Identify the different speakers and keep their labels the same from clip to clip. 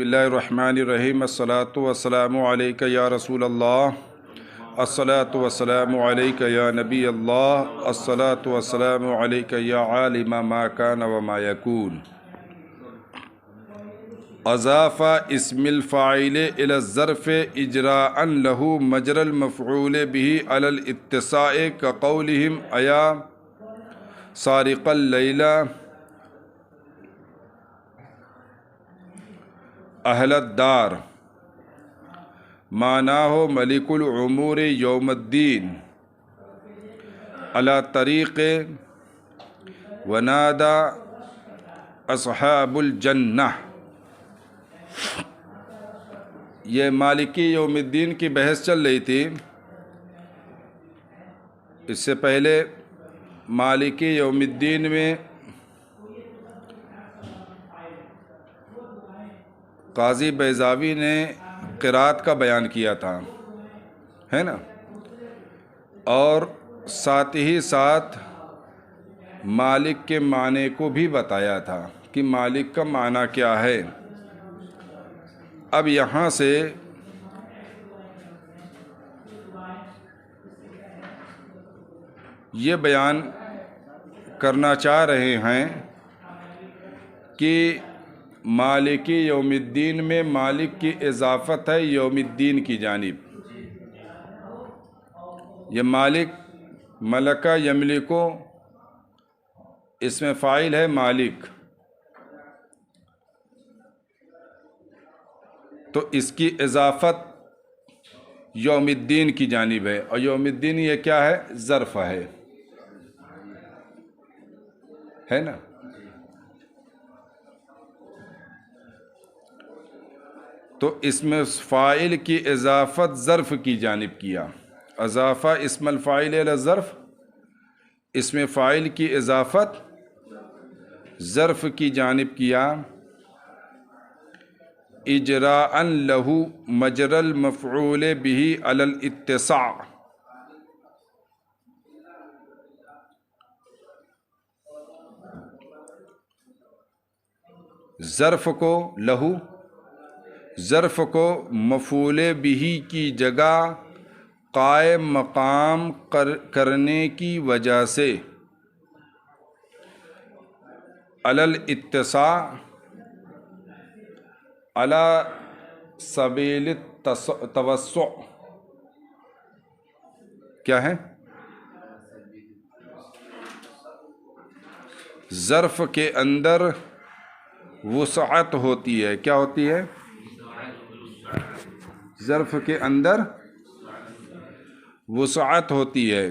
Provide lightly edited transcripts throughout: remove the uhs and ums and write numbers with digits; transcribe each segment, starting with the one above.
Speaker 1: بسم اللہ الرحمن الرحیم الصلاۃ والسلام علیک یا رسول اللہ الصلاۃ والسلام علیک یا نبی اللہ الصلاۃ والسلام علیک یا عالم ما کان وما یکون۔ اضاف اسم الفاعل الى الظرف اجراء له مجرى المفعول به على الاتساع كقولهم ایا سارق اللیل اہل الدار، معناہ ملک العمور یوم الدین، علی طریق ونادى اصحاب الجنہ۔ یہ مالکی یوم الدین کی بحث چل رہی تھی۔ اس سے پہلے مالکی یوم الدین میں قاضی بیضاوی نے قرات کا بیان کیا تھا، ہے نا، اور ساتھ ہی ساتھ مالک کے معنی کو بھی بتایا تھا کہ مالک کا معنی کیا ہے۔ اب یہاں سے یہ بیان کرنا چاہ رہے ہیں کہ مالکی یوم الدین میں مالک کی اضافت ہے یوم الدین کی جانب۔ یہ مالک ملکہ یملکو، اس میں فاعل ہے مالک، تو اس کی اضافت یوم الدین کی جانب ہے، اور یوم الدین یہ کیا ہے؟ ظرف ہے نا۔ تو اس میں فاعل کی اضافت ظرف کی جانب کیا، اضافہ اسم الفاعل الی الظرف، اس میں فاعل کی اضافت ظرف کی جانب کیا، اجراء لہ مجرى المفعول به علی الاتساع، ظرف کو لہو، ظرف کو مفعول بہ کی جگہ قائم مقام کرنے کی وجہ سے علی الاتساع، علی سبیل التوسع، کیا ہے؟ ظرف کے اندر وسعت ہوتی ہے، کیا ہوتی ہے؟ ظرف کے اندر وسعت ہوتی ہے۔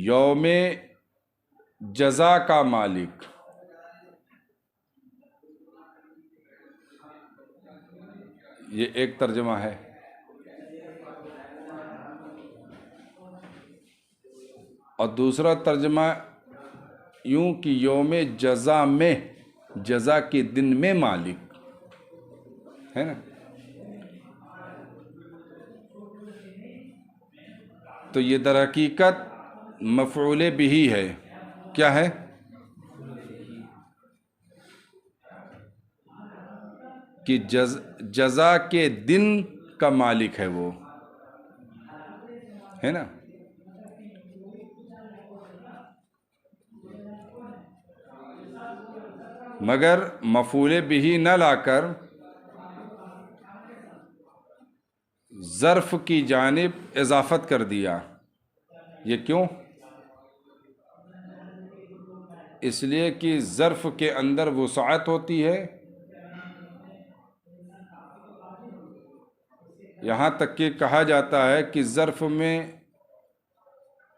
Speaker 1: یوم جزا کا مالک، یہ ایک ترجمہ ہے۔ اور دوسرا ترجمہ یوں کہ یوم جزا میں، جزا کے دن میں مالک، ہے نا۔ تو یہ در حقیقت مفعول بہ ہے، کیا ہے؟ کہ جزا کے دن کا مالک ہے وہ، ہے نا۔ مگر مفعول بہ نہ لا کر ظرف کی جانب اضافت کر دیا۔ یہ کیوں؟ اس لیے کہ ظرف کے اندر وسعت ہوتی ہے، یہاں تک کہ کہا جاتا ہے کہ ظرف میں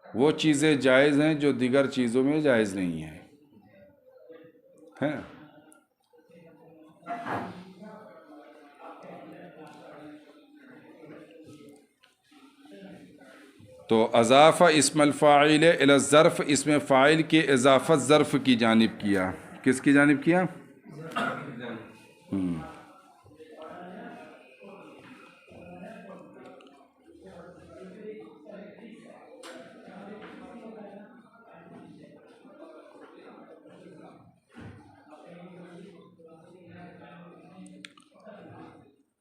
Speaker 1: وہ چیزیں جائز ہیں جو دیگر چیزوں میں جائز نہیں ہیں، ہے نا۔ تو اضاف اسم الفاعل الی الظرف، اس میں فاعل کی اضافت ظرف کی جانب کیا۔ کس کی جانب کیا؟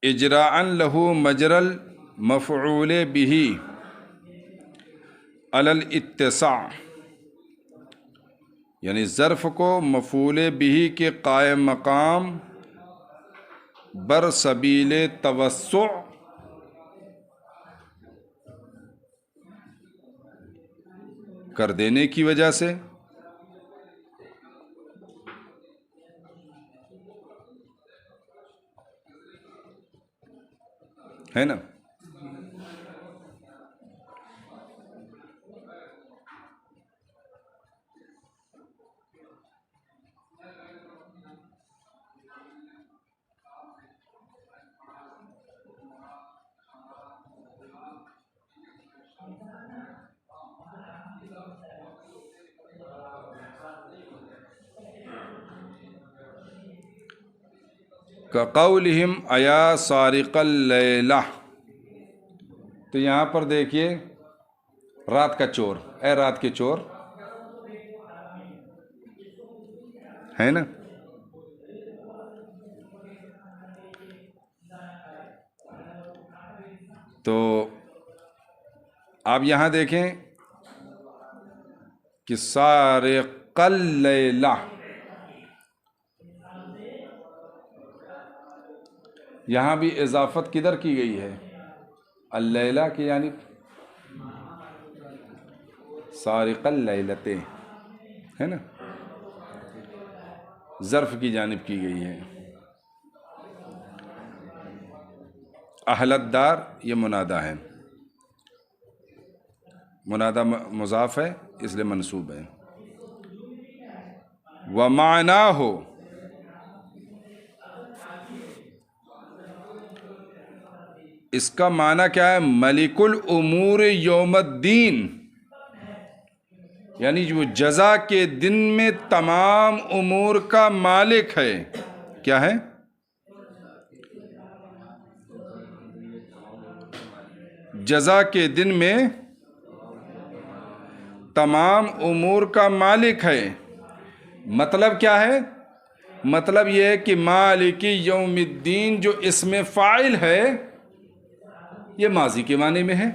Speaker 1: اجراءً لہو مجرل مفعول به علی الاتساع، یعنی ظرف کو مفعول به کے قائم مقام بر سبیل توسع کر دینے کی وجہ سے، ہے نا؟ کقولہم ایا سارق اللیلہ، تو یہاں پر دیکھیے رات کا چور، اے رات کے چور، ہے نا؟ تو آپ یہاں دیکھیں کہ سارق اللیلہ، یہاں بھی اضافت کدھر کی گئی ہے؟ اللیلہ کی جانب، سارق اللیلتے، ہے نا؟ ظرف کی جانب کی گئی ہے۔ اہل الدار یہ منادہ ہے، منادہ مضاف ہے اس لیے منصوب ہے۔ ومعناہ، اس کا معنی کیا ہے؟ ملک الامور یوم الدین، یعنی جو جزا کے دن میں تمام امور کا مالک ہے۔ کیا ہے؟ جزا کے دن میں تمام امور کا مالک ہے۔ مطلب کیا ہے؟ مطلب یہ ہے کہ مالک یوم الدین جو اسم فاعل ہے یہ ماضی کے معنی میں ہے،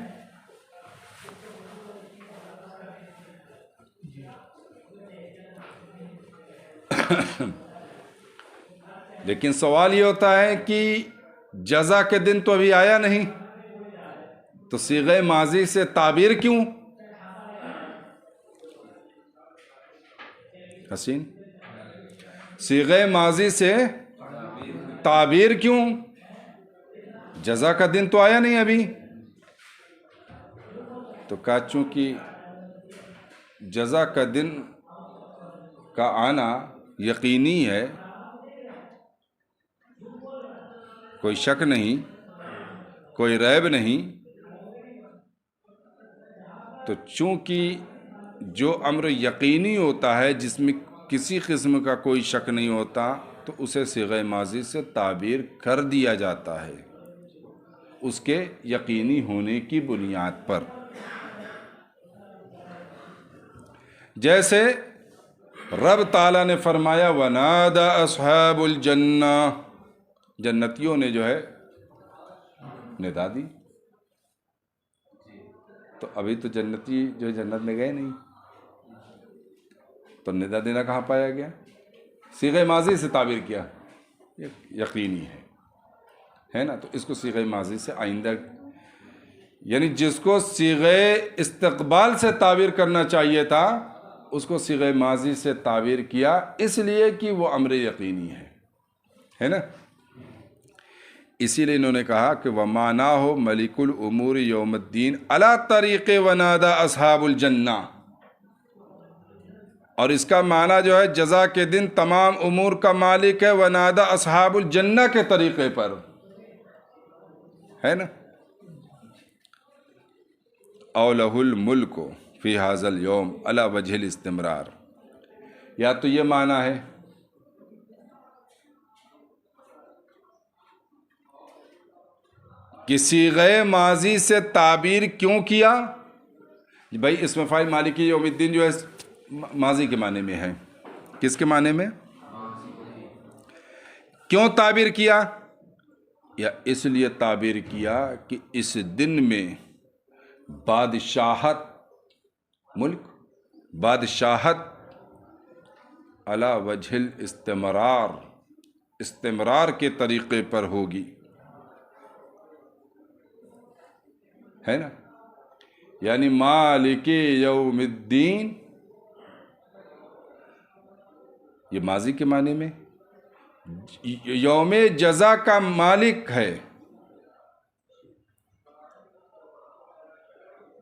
Speaker 1: لیکن سوال یہ ہوتا ہے کہ جزا کے دن تو ابھی آیا نہیں، تو صیغہ ماضی سے تعبیر کیوں؟ حسین، صیغہ ماضی سے تعبیر کیوں؟ جزا کا دن تو آیا نہیں ابھی، تو کہا چونکہ جزا کا دن کا آنا یقینی ہے، کوئی شک نہیں، کوئی ریب نہیں، تو چونکہ جو امر یقینی ہوتا ہے جس میں کسی قسم کا کوئی شک نہیں ہوتا تو اسے صیغہ ماضی سے تعبیر کر دیا جاتا ہے اس کے یقینی ہونے کی بنیاد پر۔ جیسے رب تعالیٰ نے فرمایا وَنَادَى أَصْحَابُ الْجَنَّةِ، جنتیوں نے جو ہے ندا دی، تو ابھی تو جنتی جو ہے جنت میں گئے نہیں، تو ندا دینا کہاں پایا گیا؟ صیغہ ماضی سے تعبیر کیا، یقینی ہے نا؟ تو اس کو صیغہ ماضی سے آئندہ، یعنی جس کو صیغہ استقبال سے تعبیر کرنا چاہیے تھا اس کو صیغہ ماضی سے تعبیر کیا، اس لیے کہ وہ امر یقینی ہے نا؟ اسی لیے انہوں نے کہا کہ وَمَعْنَاهُ مَلِكُ الْأُمُورِ يَوْمَ الدِّينِ عَلَى طَرِيقِ وَنَادَى أَصْحَابُ الْجَنَّةِ، اور اس کا معنی جو ہے جزا کے دن تمام امور کا مالک ہے وَنَادَى أَصْحَابُ الْجَنَّةِ کے طریقے پر، ہے نا؟ أَوْ لَهُ الْمُلْكُ فِي هَذَا الْيَوْمِ عَلَى وَجْهِ الْاِسْتِمْرَارِ، یا تو یہ معنی ہے کہ صیغہ ماضی سے تعبیر کیوں کیا؟ بھائی اسم فاعل مالک یوم الدین جو ہے ماضی کے معنی میں ہے، کس کے معنی میں؟ کیوں تعبیر کیا؟ یا اس لیے تعبیر کیا کہ اس دن میں بادشاہت، ملک بادشاہت علی وجہ الاستمرار، استمرار کے طریقے پر ہوگی، ہے نا؟ یعنی مالک یوم الدین، یہ ماضی کے معنی میں یوم جزا کا مالک ہے،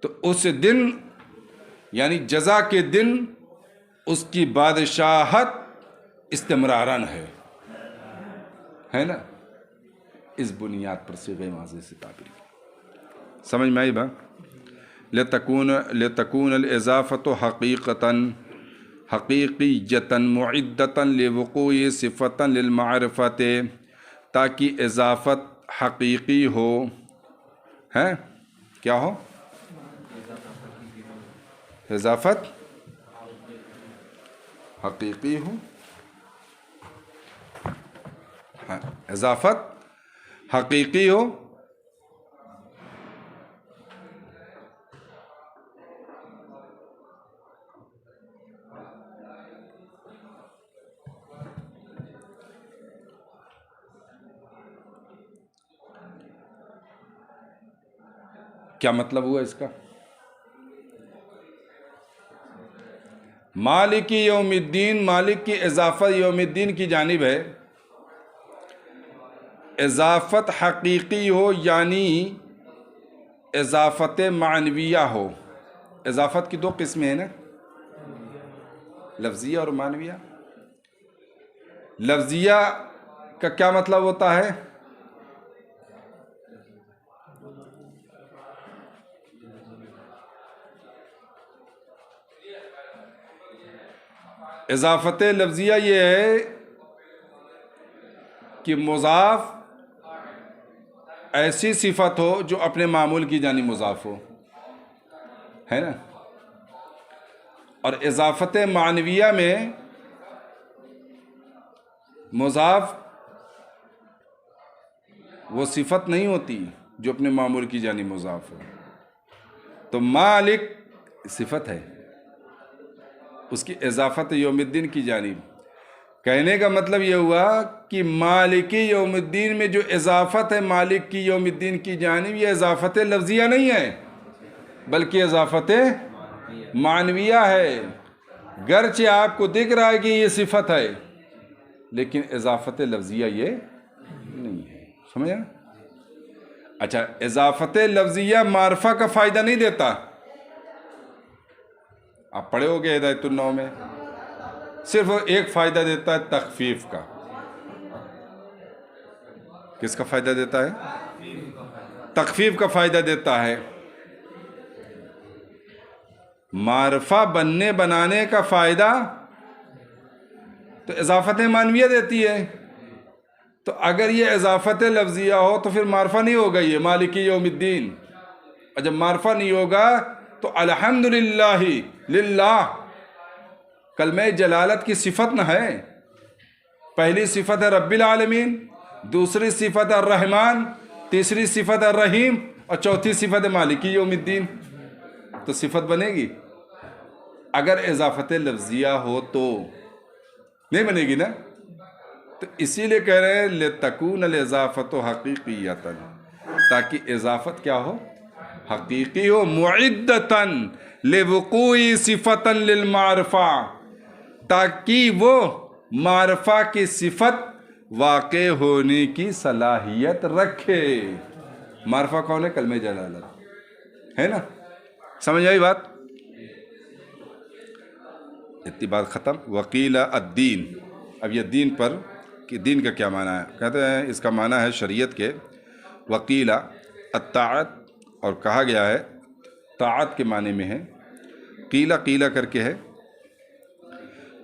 Speaker 1: تو اس دن یعنی جزا کے دن اس کی بادشاہت استمرارن ہے نا؟ اس بنیاد پر صیغہ ماضی سے تعبیر کی، سمجھ میں آئی بات؟ لتکون الاضافۃ حقیقتاً حقیقیتاً معدتاً لوقوع صفتاً للمعرفت، تاکہ اضافت حقیقی ہو، ہیں کیا ہو؟ اضافت حقیقی ہو، ہاں اضافت حقیقی ہو، کیا مطلب ہوا اس کا؟ مالک یوم الدین، مالک کی اضافت یوم الدین کی جانب ہے، اضافت حقیقی ہو یعنی اضافت معنویہ ہو۔ اضافت کی دو قسمیں ہیں نا، لفظیہ اور معنویہ۔ لفظیہ کا کیا مطلب ہوتا ہے؟ اضافت لفظیہ یہ ہے کہ مضاف ایسی صفت ہو جو اپنے معمول کی جانب مضاف ہو، ہے نا؟ اور اضافت معنویہ میں مضاف وہ صفت نہیں ہوتی جو اپنے معمول کی جانب مضاف ہو، تو مالک صفت ہے، اس کی اضافت یوم الدین کی جانب۔ کہنے کا مطلب یہ ہوا کہ مالکی یوم الدین میں جو اضافت ہے مالک کی یوم الدین کی جانب، یہ اضافت لفظیہ نہیں ہے بلکہ اضافت معنویہ ہے، گرچہ آپ کو دکھ رہا ہے کہ یہ صفت ہے لیکن اضافت لفظیہ یہ نہیں ہے، سمجھا؟ اچھا، اضافت لفظیہ معرفہ کا فائدہ نہیں دیتا، آپ پڑھے ہوگے ہدایت النو میں، صرف ایک فائدہ دیتا ہے تخفیف کا۔ کس کا فائدہ دیتا ہے؟ تخفیف کا فائدہ دیتا ہے۔ معرفہ بننے بنانے کا فائدہ تو اضافت معنویہ دیتی ہے، تو اگر یہ اضافت لفظیہ ہو تو پھر معرفہ نہیں ہوگا یہ مالکی یوم الدین، اور جب معرفہ نہیں ہوگا تو الحمدللہ للہ کلمہ جلالت کی صفت نہ ہے، پہلی صفت ہے رب العالمین، دوسری صفت ہے الرحمن، تیسری صفت ہے الرحیم، اور چوتھی صفت ہے مالکی یوم الدین، تو صفت بنے گی؟ اگر اضافت لفظیہ ہو تو نہیں بنے گی نا، تو اسی لیے کہہ رہے ہیں لتکون الاضافۃ حقیقیۃ، تاکہ اضافت کیا ہو؟ حقیقی ہو، معدتاً لوقوع صفتا للمعرفہ، تاکہ وہ معرفہ کی صفت واقع ہونے کی صلاحیت رکھے۔ معرفہ کون ہے؟ کلمہ جلالت، ہے نا؟ سمجھ آئی بات؟ اتنی بات ختم۔ وقیل الدین، اب یہ دین پر کہ دین کا کیا معنی ہے، کہتے ہیں اس کا معنی ہے شریعت کے وقیل الطاعت، اور کہا گیا ہے طاعت کے معنی میں ہے، قیلہ قیلہ کر کے ہے،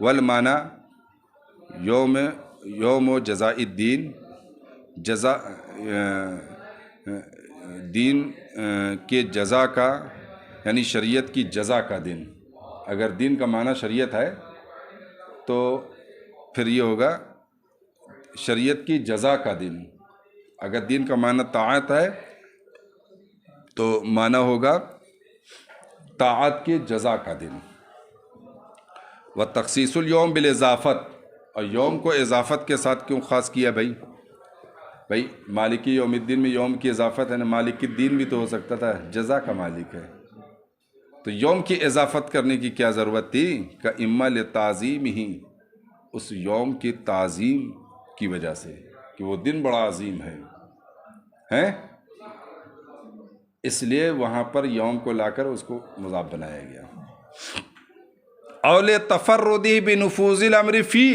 Speaker 1: والمعنی یوم و جزاء الدین، جزا دین کے جزا کا یعنی شریعت کی جزا کا دن۔ اگر دین کا معنی شریعت ہے تو پھر یہ ہوگا شریعت کی جزا کا دن، اگر دین کا معنی طاعت ہے تو معنی ہوگا طاعت کے جزا کا دن. و تخصیص الیوم بالاضافت، اور یوم کو اضافت کے ساتھ کیوں خاص کیا بھائی؟ مالکی یوم الدین میں یوم کی اضافت ہے نا، مالک الدین بھی تو ہو سکتا تھا، جزا کا مالک ہے، تو یوم کی اضافت کرنے کی کیا ضرورت تھی؟ کہ اما لتعظیم ہی، اس یوم کی تعظیم کی وجہ سے کہ وہ دن بڑا عظیم ہے، اس لیے وہاں پر یوم کو لا کر اس کو مضاف بنایا گیا. اول تفردی بنفوذ الامر فی،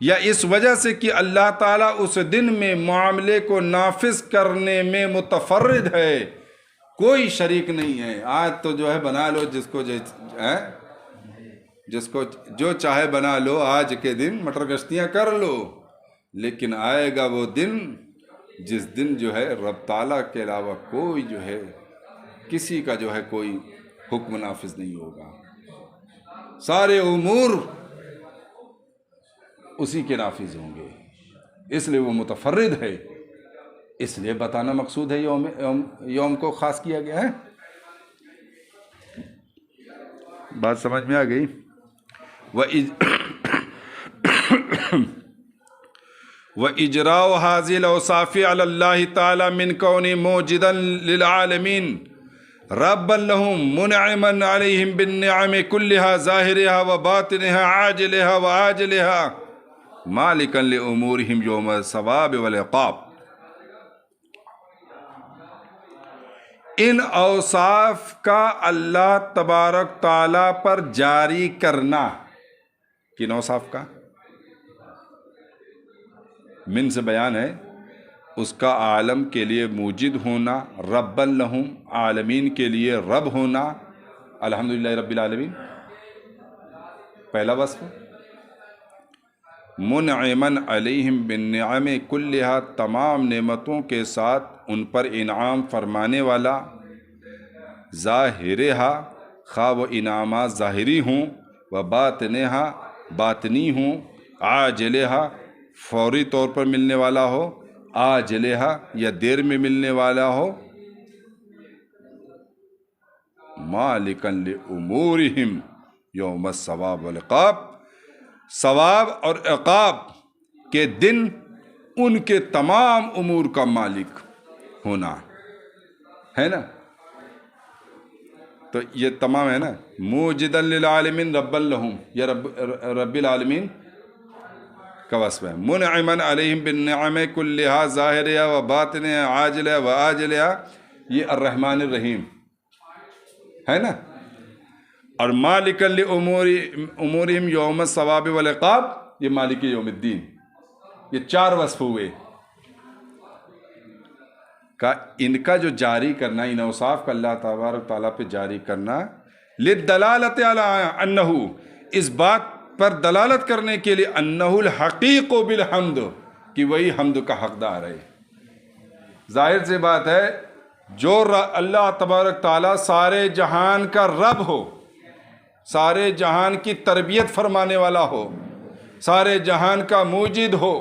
Speaker 1: یا اس وجہ سے کہ اللہ تعالیٰ اس دن میں معاملے کو نافذ کرنے میں متفرد ہے، کوئی شریک نہیں ہے. آج تو جو ہے بنا لو جس کو جو چاہے بنا لو، آج کے دن مٹر گشتیاں کر لو، لیکن آئے گا وہ دن جس دن جو ہے رب تعالیٰ کے علاوہ کوئی جو ہے کسی کا جو ہے کوئی حکم نافذ نہیں ہوگا، سارے امور اسی کے نافذ ہوں گے، اس لیے وہ متفرد ہے، اس لیے بتانا مقصود ہے، یوم کو خاص کیا گیا ہے. بات سمجھ میں آ گئی؟ وَإِجْرَاءُ هَذِهِ الْأَوْصَافِ عَلَى اللَّهِ تَعَالَى مِنْ كَوْنِ مُوجِدًا لِلْعَالَمِينَ رَبًّا لَهُمْ مُنْعِمًا عَلَيْهِمْ بِالنِّعَمِ كُلِّهَا ظَاهِرِهَا وَبَاطِنِهَا عَاجِلِهَا وَآجِلِهَا مَالِكًا لِأُمُورِهِمْ يَوْمَ الثَّوَابِ وَالْعِقَابِ. ان اوصاف کا اللہ تبارک تعالیٰ پر جاری کرنا، کن اوصاف کا؟ من سے بیان ہے اس کا عالم کے لیے موجد ہونا، رب لہم عالمین کے لیے رب ہونا، الحمدللہ رب العالمین پہلا وصف. منعمن علیہم بالنعم کلہا، تمام نعمتوں کے ساتھ ان پر انعام فرمانے والا، ظاہرہا، خواہ وہ انعامات ظاہری ہوں، و باطنہا، باطنی ہوں، عاجلہا، فوری طور پر ملنے والا ہو، آجلہا، یا دیر میں ملنے والا ہو، مالکن لامورہم یوم الثواب والعقاب، ثواب اور عقاب کے دن ان کے تمام امور کا مالک ہونا ہے نا. تو یہ تمام ہے نا، موجدن للعالمین ربا لہم، یہ رب العالمین کا وصف ہے. منعمن علیہم بالنعم کلہا ظاہرہا و باطنہا عاجلہا و آجلہا، یہ الرحمن الرحیم ہے نا. اور مالکن لامورہم یوم الثواب والعقاب، یہ مالک یوم الدین. یہ چار وصف ہوئے کا ان کا جو جاری کرنا، ان اوصاف کا اللہ تبارک تعالیٰ پہ جاری کرنا، للدلالت علی انہ، اس بات پر دلالت کرنے کے لیے، انہ الحقیق بالحمد، کہ وہی حمد کا حقدار ہے. ظاہر سی بات ہے، جو اللہ تبارک تعالیٰ سارے جہان کا رب ہو، سارے جہان کی تربیت فرمانے والا ہو، سارے جہان کا موجد ہو،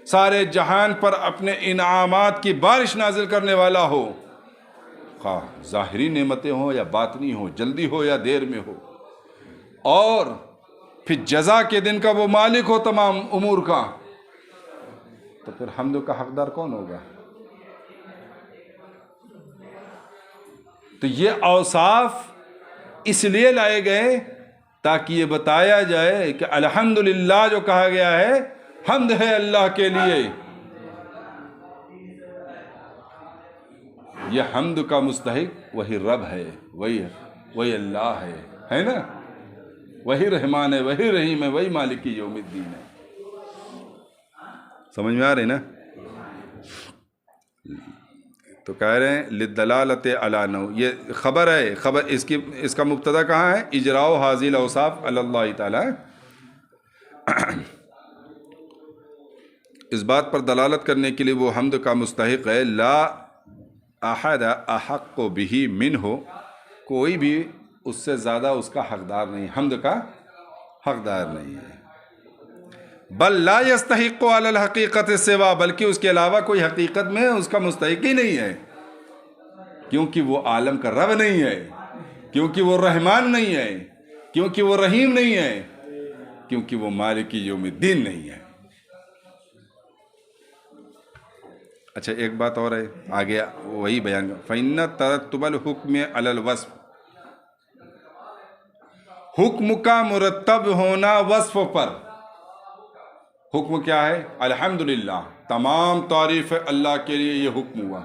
Speaker 1: سارے جہان پر اپنے انعامات کی بارش نازل کرنے والا ہو، خواہ ظاہری نعمتیں ہوں یا باطنی ہوں، جلدی ہو یا دیر میں ہو، اور پھر جزا کے دن کا وہ مالک ہو تمام امور کا، تو پھر حمد کا حقدار کون ہوگا؟ تو یہ اوصاف اس لیے لائے گئے تاکہ یہ بتایا جائے کہ الحمدللہ جو کہا گیا ہے، حمد ہے اللہ کے لیے، یہ حمد کا مستحق وہی رب ہے، وہی اللہ ہے نا، وہی رحمان ہے، وہی رحیم ہے، وہی مالک یوم الدین ہے. سمجھ میں آ رہی نا؟ تو کہہ رہے ہیں للدلالت علی نو، یہ خبر ہے، خبر اس کا مبتدا کہاں ہے؟ اجراء حاضی الاوصاف علی اللہ تعالی. اس بات پر دلالت کرنے کے لیے وہ حمد کا مستحق ہے، لا احد احق بہ منہ، کوئی بھی اس سے زیادہ اس کا حقدار نہیں، حمد کا حقدار نہیں ہے. بل لا یستحق علی الحقیقت سوا، بلکہ اس کے علاوہ کوئی حقیقت میں اس کا مستحق ہی نہیں ہے، کیونکہ وہ عالم کا رب نہیں ہے، کیونکہ وہ رحمان نہیں ہے، کیونکہ وہ رحیم نہیں ہے، کیونکہ وہ مالک یوم الدین نہیں ہے۔ اچھا ایک بات اور ہے، آگے وہی بیان کر، فَإِنَّ تَرَتُّبَ الْحُكْمِ عَلَى الْوَصْفِ، حکم کا مرتب ہونا وصف پر۔ حکم کیا ہے؟ الحمدللہ، تمام تعریف اللہ کے لیے یہ حکم ہوا۔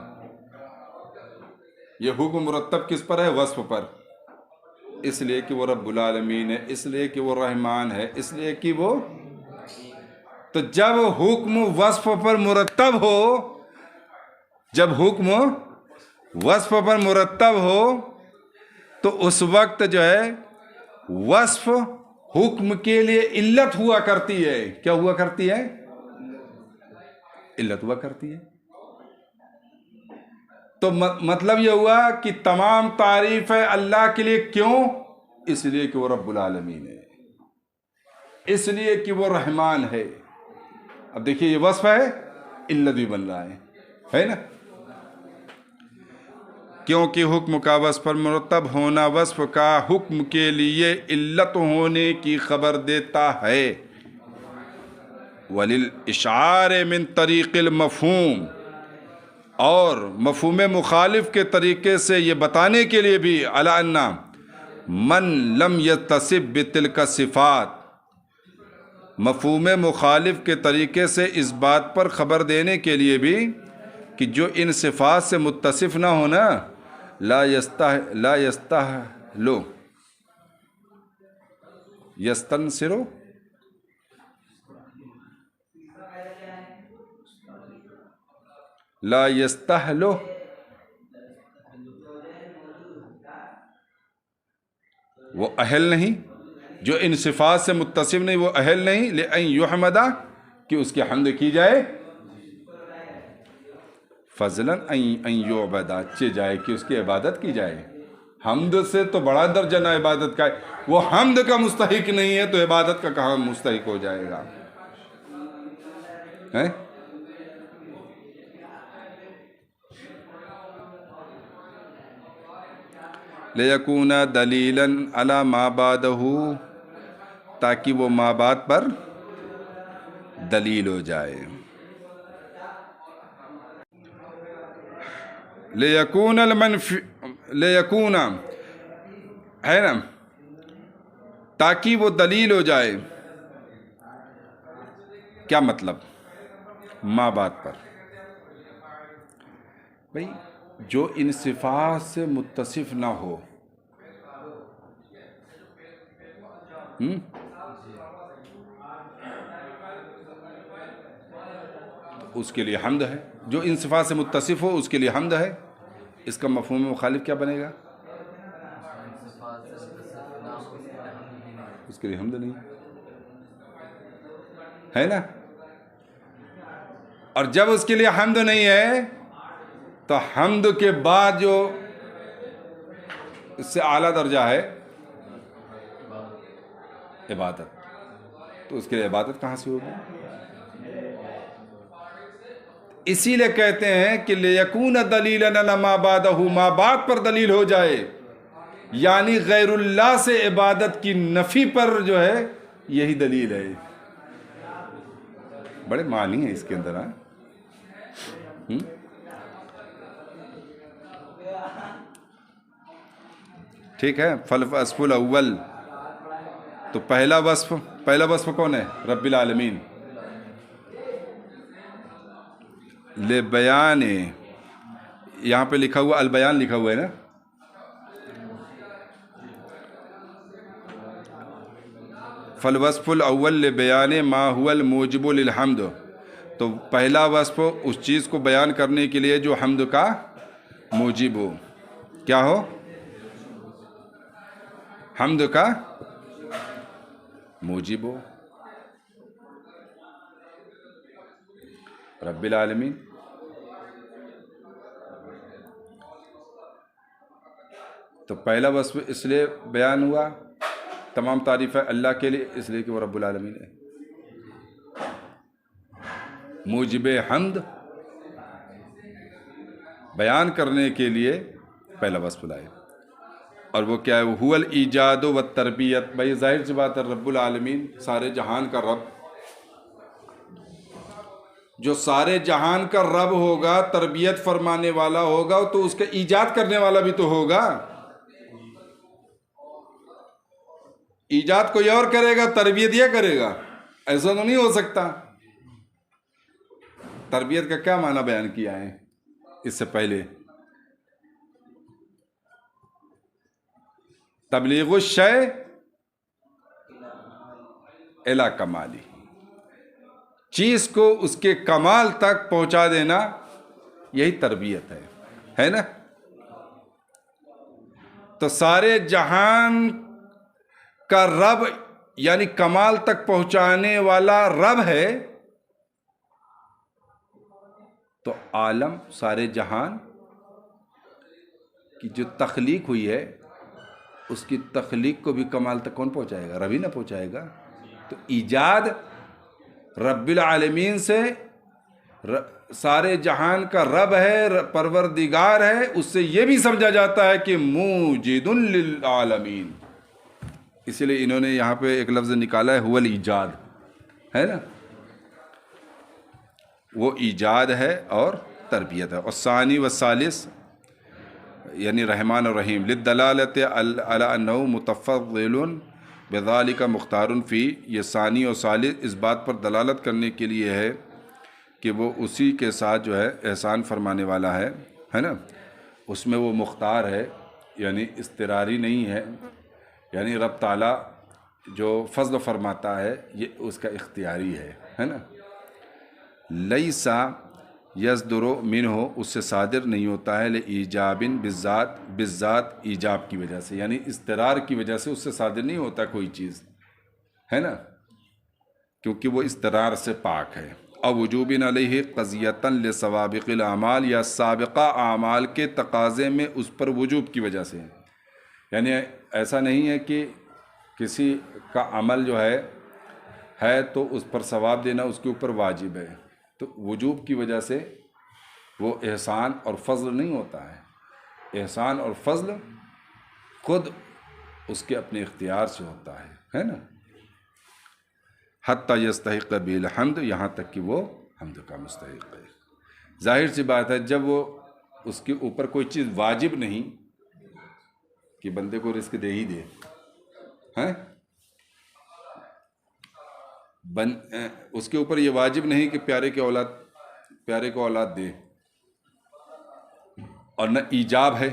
Speaker 1: یہ حکم مرتب کس پر ہے؟ وصف پر، اس لیے کہ وہ رب العالمین ہے، اس لیے کہ وہ رحمان ہے، اس لیے کہ وہ، تو جب حکم وصف پر مرتب ہو، جب حکم وصف پر مرتب ہو تو اس وقت جو ہے وصف حکم کے لیے علت ہوا کرتی ہے۔ کیا ہوا کرتی ہے؟ علت ہوا کرتی ہے۔ تو مطلب یہ ہوا کہ تمام تعریف ہے اللہ کے لیے، کیوں؟ اس لیے کہ وہ رب العالمین ہے، اس لیے کہ وہ رحمان ہے۔ اب دیکھیے یہ وصف ہے، علت بھی بن رہا ہے نا، کیونکہ حکم کا وصف پر مرتب ہونا وصف کا حکم کے لیے علت ہونے کی خبر دیتا ہے۔ وَلِلْإِشْعَارِ مِنْ طَرِيقِ الْمَفْهُومِ، اور مفہوم مخالف کے طریقے سے یہ بتانے کے لیے بھی، عَلَى أَنَّ مَنْ لَمْ يَتَّصِفْ بِتِلْكَ الصِّفَاتِ، مفہوم مخالف کے طریقے سے اس بات پر خبر دینے کے لیے بھی کہ جو ان صفات سے متصف نہ ہونا، لا یستحلو یستنصرو، لا یستحلو وہ اہل نہیں، جو ان صفات سے متصف نہیں وہ اہل نہیں، لأن یحمدہ کہ اس کی حمد کی جائے، فضلاً ان یعبد اچھے جائے کہ اس کی عبادت کی جائے۔ حمد سے تو بڑا درجہ نہ عبادت کا ہے، وہ حمد کا مستحق نہیں ہے تو عبادت کا کہاں مستحق ہو جائے گا؟ لِيَكُونَ دَلِيلًا عَلَى مَا بَعْدَهُ، تاکہ وہ ما بعد پر دلیل ہو جائے۔ لِيَكُونَ ہے نا، تاکہ وہ دلیل ہو جائے۔ کیا مطلب؟ ما بعد پر بھئی جو ان صفات سے متصف نہ ہو، اس کے لیے حمد ہے۔ جو ان صفات سے متصف ہو اس کے لیے حمد ہے۔ اس کا مفہوم مخالف کیا بنے گا؟ اس کے لیے حمد نہیں ہے نا۔ اور جب اس کے لیے حمد نہیں ہے تو حمد کے بعد جو اس سے اعلیٰ درجہ ہے عبادت، تو اس کے لیے عبادت کہاں سے ہوگی؟ اسی لیے کہتے ہیں کہ لِيَكُونَ دَلِيلًا عَلَى مَا بَعْدَهُ، ما بعد پر دلیل ہو جائے، یعنی غیر اللہ سے عبادت کی نفی پر جو ہے یہی دلیل ہے۔ بڑے معنی ہیں اس کے اندر، ٹھیک ہے۔ فالوصف الاول، تو پہلا وصف کون ہے؟ رب العالمین۔ لے بیان، یہاں پہ لکھا ہوا البیان لکھا ہوا ہے نا، فالوصف الاول لبیان ما هو الموجب للحمد، تو پہلا وصف اس چیز کو بیان کرنے کے لیے جو حمد کا موجب ہو۔ کیا ہو؟ حمد کا موجب ہو، رب العالمین۔ تو پہلا وصف اس لیے بیان ہوا، تمام تعریف ہے اللہ کے لیے، اس لیے کہ وہ رب العالمین ہے۔ موجب حمد بیان کرنے کے لیے پہلا وصف لائے، اور وہ کیا ہے؟ هو الایجاد والتربیت۔ بھائی ظاہر سی بات ہے، رب العالمین سارے جہان کا رب، جو سارے جہان کا رب ہوگا، تربیت فرمانے والا ہوگا، تو اس کا ایجاد کرنے والا بھی تو ہوگا۔ ایجاد کوئی اور کرے گا، تربیت یہ کرے گا؟ ایسا تو نہیں ہو سکتا۔ تربیت کا کیا معنی بیان کیا ہے اس سے پہلے؟ تبلیغ الشیء الی کمالی، چیز کو اس کے کمال تک پہنچا دینا، یہی تربیت ہے نا؟ تو سارے جہان کا رب یعنی کمال تک پہنچانے والا رب ہے، تو عالم سارے جہان کی جو تخلیق ہوئی ہے، اس کی تخلیق کو بھی کمال تک کون پہنچائے گا؟ رب ہی نہ پہنچائے گا۔ تو ایجاد رب العالمین سے، سارے جہان کا رب ہے، پروردگار ہے، اس سے یہ بھی سمجھا جاتا ہے کہ موجد للعالمین۔ اسی لیے انہوں نے یہاں پہ ایک لفظ نکالا ہے، هو الایجاد، ہے نا؟ وہ ایجاد ہے اور تربیت ہے۔ اور ثانی و ثالث یعنی رحمان اور رحیم، للدلالت علی انہ متفضل بذالک مختار فی، یہ ثانی اور ثالث اس بات پر دلالت کرنے کے لیے ہے کہ وہ اسی کے ساتھ جو ہے احسان فرمانے والا ہے نا؟ اس میں وہ مختار ہے، یعنی اضطراری نہیں ہے، یعنی رب تعالیٰ جو فضل فرماتا ہے یہ اس کا اختیاری ہے نا؟ لیسا یصدر منہ، اس سے صادر نہیں ہوتا ہے، لایجاب بالذات ایجاب کی وجہ سے، یعنی اضطرار کی وجہ سے اس سے صادر نہیں ہوتا کوئی چیز، ہے نا؟ کیونکہ وہ اضطرار سے پاک ہے۔ او وجوب علیہ قضیۃ لسوابق الاعمال، یا سابقہ اعمال کے تقاضے میں اس پر وجوب کی وجہ سے، یعنی ایسا نہیں ہے کہ کسی کا عمل جو ہے تو اس پر ثواب دینا اس کے اوپر واجب ہے، تو وجوب کی وجہ سے وہ احسان اور فضل نہیں ہوتا ہے۔ احسان اور فضل خود اس کے اپنے اختیار سے ہوتا ہے نا؟ حتی یستحق بہ الحمد، یہاں تک کہ وہ حمد کا مستحق ہے۔ ظاہر سی بات ہے، جب وہ اس کے اوپر کوئی چیز واجب نہیں کہ بندے کو رزق دے ہی دے، ہیں؟ اس کے اوپر یہ واجب نہیں کہ پیارے کو اولاد دے، اور نہ ایجاب ہے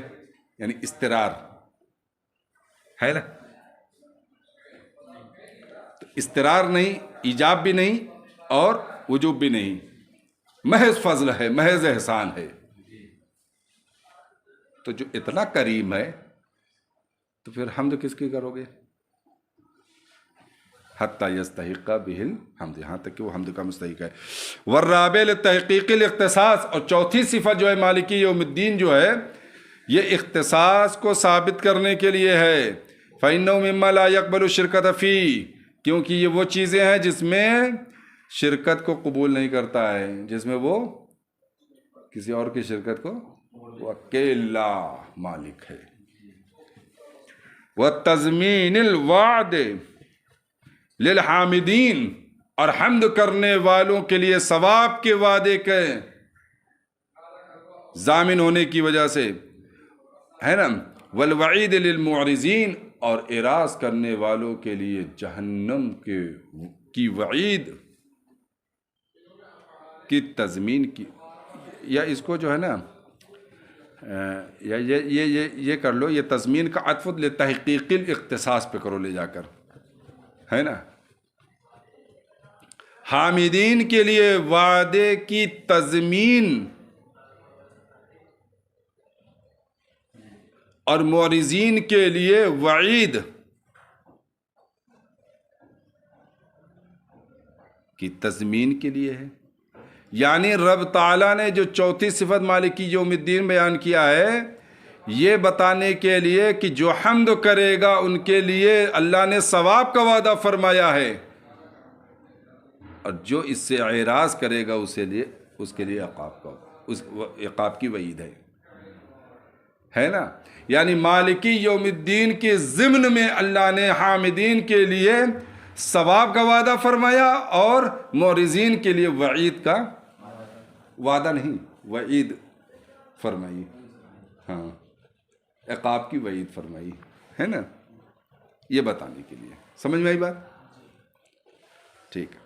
Speaker 1: یعنی استرار ہے نا؟ تو استرار نہیں، ایجاب بھی نہیں اور وجوب بھی نہیں، محض فضل ہے، محض احسان ہے۔ تو جو اتنا کریم ہے تو پھر حمد کس کی کرو گے؟ حتی یستحق بہ الحمد، یہاں تک کہ وہ حمد کا مستحق ہے۔ والرابع لتحقیق الاختصاص، اور چوتھی صفت جو ہے مالکی یوم الدین جو ہے، یہ اختصاص کو ثابت کرنے کے لیے ہے۔ فإنه مما لا يقبل الشرکۃ فیہ، کیونکہ یہ وہ چیزیں ہیں جس میں شرکت کو قبول نہیں کرتا ہے، جس میں وہ کسی اور کی شرکت کو، وہ اکیلا مالک ہے۔ وتضمین الوعد للحامدین، اور حمد کرنے والوں کے لیے ثواب کے وعدے کے ضامن ہونے کی وجہ سے، ہے نا؟ والوعید للمعرضین، اور اعراض کرنے والوں کے لیے جہنم کی وعید کی تضمین کی، یا اس کو جو ہے نا، یا یہ کر لو، یہ تضمین کا عطف لتحقیق الاختصاص پہ کرو لے جا کر، ہے نا؟ حامدین کے لیے وعدے کی تضمین اور معرضین کے لیے وعید کی تضمین کے لیے ہے۔ یعنی رب تعالیٰ نے جو چوتھی صفت مالکی یوم الدین بیان کیا ہے، یہ بتانے کے لیے کہ جو حمد کرے گا ان کے لیے اللہ نے ثواب کا وعدہ فرمایا ہے، اور جو اس سے اعراض کرے گا اس کے لیے عقاب کی وعید ہے نا. یعنی مالکی یوم الدین کے ضمن میں اللہ نے حامدین کے لیے ثواب کا وعدہ فرمایا اور معرضین کے لیے وعید کا وعدہ نہیں، وعید فرمائی. ہاں، عقاب کی وعید فرمائی ہے نا، یہ بتانے کے لیے. سمجھ میں آئی بات؟ ٹھیک ہے.